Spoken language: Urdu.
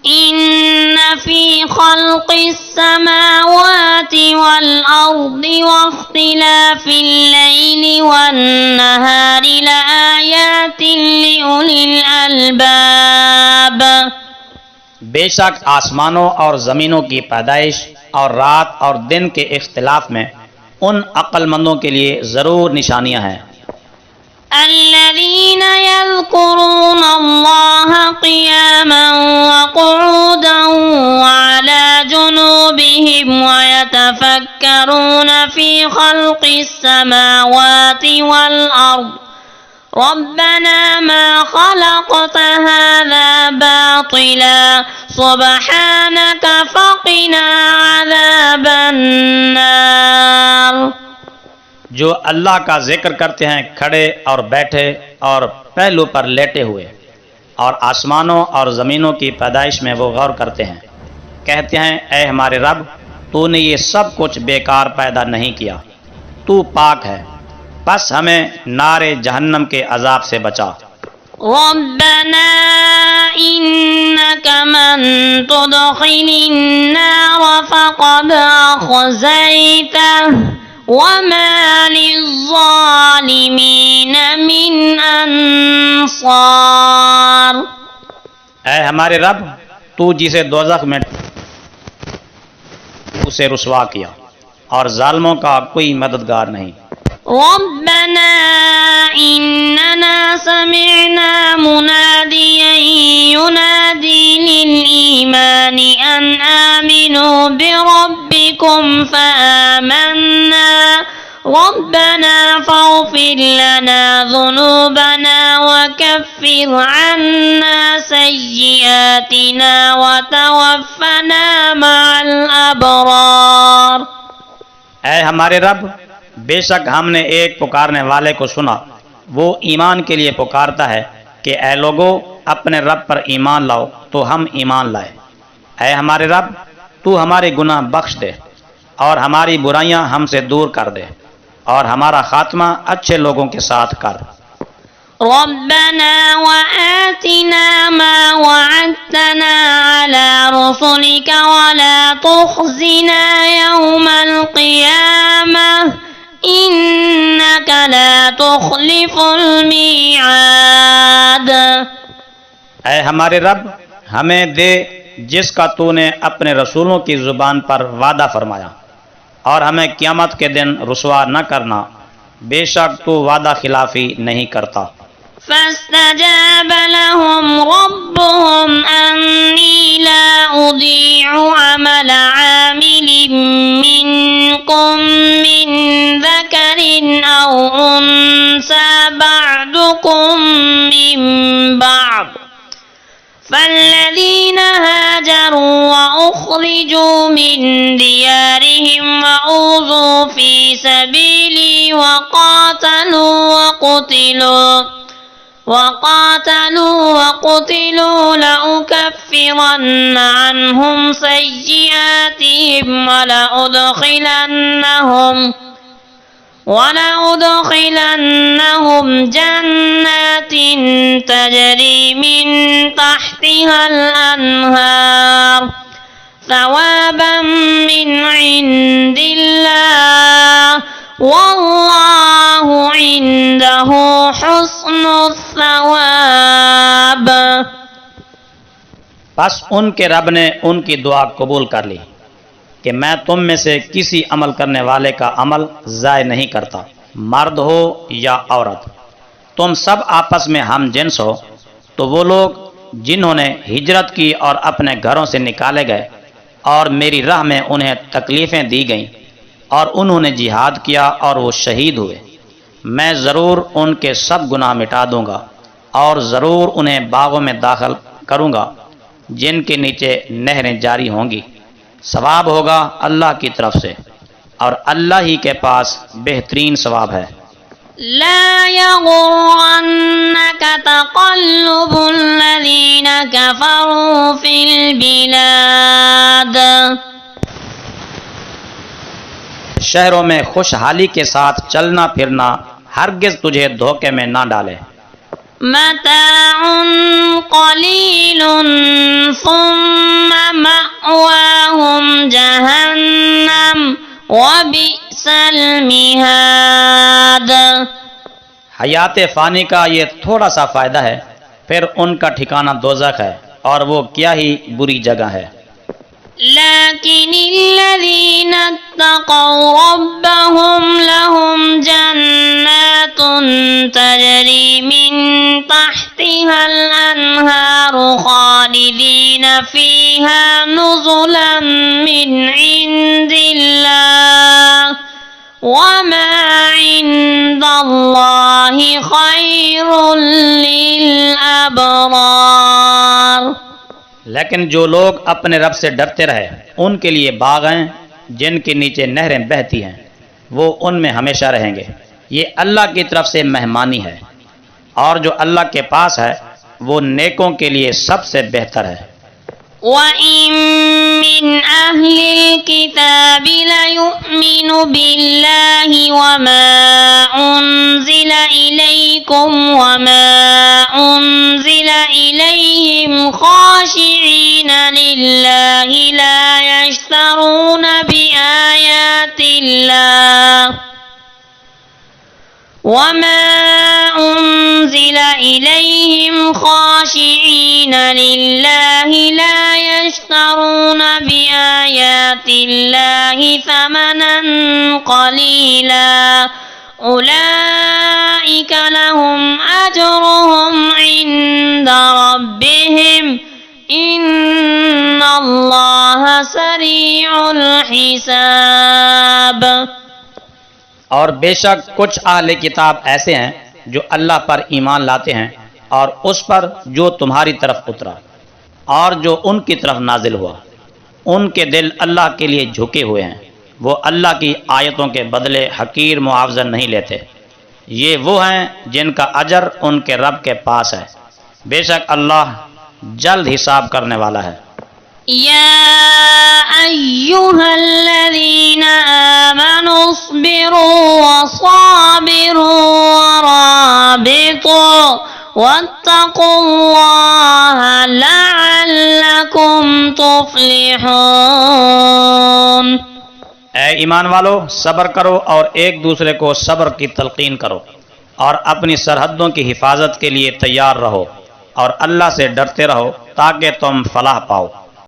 إن في خلق السماوات والأرض واختلاف الليل والنهار لآيات لأولي الألباب۔ بے شک آسمانوں اور زمینوں کی پیدائش اور رات اور دن کے اختلاف میں ان عقل مندوں کے لیے ضرور نشانیاں ہیں۔ الذين يذكرون الله قياما وقعودا وعلى جنوبهم ويتفكرون في خلق السماوات والأرض ربنا ما خلقت هذا باطلا سبحانك فقنا عذاب النار۔ جو اللہ کا ذکر کرتے ہیں کھڑے اور بیٹھے اور پہلو پر لیٹے ہوئے، اور آسمانوں اور زمینوں کی پیدائش میں وہ غور کرتے ہیں، کہتے ہیں اے ہمارے رب، تو نے یہ سب کچھ بیکار پیدا نہیں کیا، تو پاک ہے، بس ہمیں نار جہنم کے عذاب سے بچا۔ ربنا إنك من تدخل النار فقد أخزيته وما للظالمين من انصار۔ اے ہمارے رب، تو جسے دوزخ میں اسے رسوا کیا، اور ظالموں کا کوئی مددگار نہیں۔ ربنا إننا سمعنا مناديا ينادي للإيمان أن آمنوا بربكم فآمنا ربنا فاغفر لنا ذنوبنا وكفر عنا سيئاتنا وتوفنا مع الأبرار۔ اے ہمارے رب، بے شک ہم نے ایک پکارنے والے کو سنا، وہ ایمان کے لیے پکارتا ہے کہ اے لوگو اپنے رب پر ایمان لاؤ، تو ہم ایمان لائے۔ اے ہمارے رب، تو ہمارے گناہ بخش دے اور ہماری برائیاں ہم سے دور کر دے، اور ہمارا خاتمہ اچھے لوگوں کے ساتھ کر۔ ربنا وآتنا ما وعدتنا على رسلك ولا تخزنا يوم القيامة إنك لا تخلف الميعاد۔ اے ہمارے رب، ہمیں دے جس کا تو نے اپنے رسولوں کی زبان پر وعدہ فرمایا، اور ہمیں قیامت کے دن رسوا نہ کرنا، بے شک تو وعدہ خلافی نہیں کرتا۔ فاستجاب لهم ربهم أني لا أضيع عمل عامل منكم من ذكر أو أنثى بعضكم من بعض فالذين هاجروا وأخرجوا من ديارهم وأوذوا في سبيلي وقاتلوا لأكفرن عنهم سيئاتهم ولأدخلنهم جنات تجري من تحتها الأنهار ثوابا من عند الله واللہ عنده حسن الثواب۔ پس ان کے رب نے ان کی دعا قبول کر لی کہ میں تم میں سے کسی عمل کرنے والے کا عمل ضائع نہیں کرتا، مرد ہو یا عورت، تم سب آپس میں ہم جنس ہو۔ تو وہ لوگ جنہوں نے ہجرت کی اور اپنے گھروں سے نکالے گئے اور میری راہ میں انہیں تکلیفیں دی گئیں اور انہوں نے جہاد کیا اور وہ شہید ہوئے، میں ضرور ان کے سب گناہ مٹا دوں گا اور ضرور انہیں باغوں میں داخل کروں گا جن کے نیچے نہریں جاری ہوں گی، ثواب ہوگا اللہ کی طرف سے، اور اللہ ہی کے پاس بہترین ثواب ہے۔ لا يغرنك تقلب الذين كفروا في البلاد۔ شہروں میں خوشحالی کے ساتھ چلنا پھرنا ہرگز تجھے دھوکے میں نہ ڈالے۔ متاع قلیل ثم ومأواهم جهنم وبئس المہاد۔ حیات فانی کا یہ تھوڑا سا فائدہ ہے، پھر ان کا ٹھکانہ دوزخ ہے، اور وہ کیا ہی بری جگہ ہے۔ لكن الذين اتقوا ربهم لهم جنات تجري من تحتها الأنهار خالدين فيها نزلا من عند الله وما عند الله خير للأبرار۔ لیکن جو لوگ اپنے رب سے ڈرتے رہے ان کے لیے باغ ہیں جن کے نیچے نہریں بہتی ہیں، وہ ان میں ہمیشہ رہیں گے، یہ اللہ کی طرف سے مہمانی ہے، اور جو اللہ کے پاس ہے وہ نیکوں کے لیے سب سے بہتر ہے۔ وَإِن مِّنْ أَهْلِ الْكِتَابِ لَيُؤْمِنُ بِاللَّهِ وَمَا أُنزِلَ إِلَيْكُمْ وَمَا أُنزِلَ إِلَيْهِمْ خَاشِعِينَ لِلَّهِ لَا يَشْتَرُونَ بِآيَاتِ اللَّهِ وَمَا أُنزِلَ إِلَيْهِمْ خَاشِعِينَ لِلَّهِ لَا يَشْتَرُونَ بِآيَاتِ اللَّهِ ثَمَنًا قَلِيلًا أُولَئِكَ لَهُمْ أَجْرُهُمْ عِندَ رَبِّهِمْ إِنَّ اللَّهَ سَرِيعُ الْحِسَابِ۔ اور بے شک کچھ اہل کتاب ایسے ہیں جو اللہ پر ایمان لاتے ہیں اور اس پر جو تمہاری طرف اترا اور جو ان کی طرف نازل ہوا، ان کے دل اللہ کے لیے جھکے ہوئے ہیں، وہ اللہ کی آیتوں کے بدلے حقیر معاوضہ نہیں لیتے، یہ وہ ہیں جن کا اجر ان کے رب کے پاس ہے، بے شک اللہ جلد حساب کرنے والا ہے۔ يا أيها الذين آمنوا اصبروا وصابروا ورابطوا واتقوا الله لعلكم تفلحون۔ اے ایمان والو، صبر کرو اور ایک دوسرے کو صبر کی تلقین کرو، اور اپنی سرحدوں کی حفاظت کے لیے تیار رہو، اور اللہ سے ڈرتے رہو تاکہ تم فلاح پاؤ۔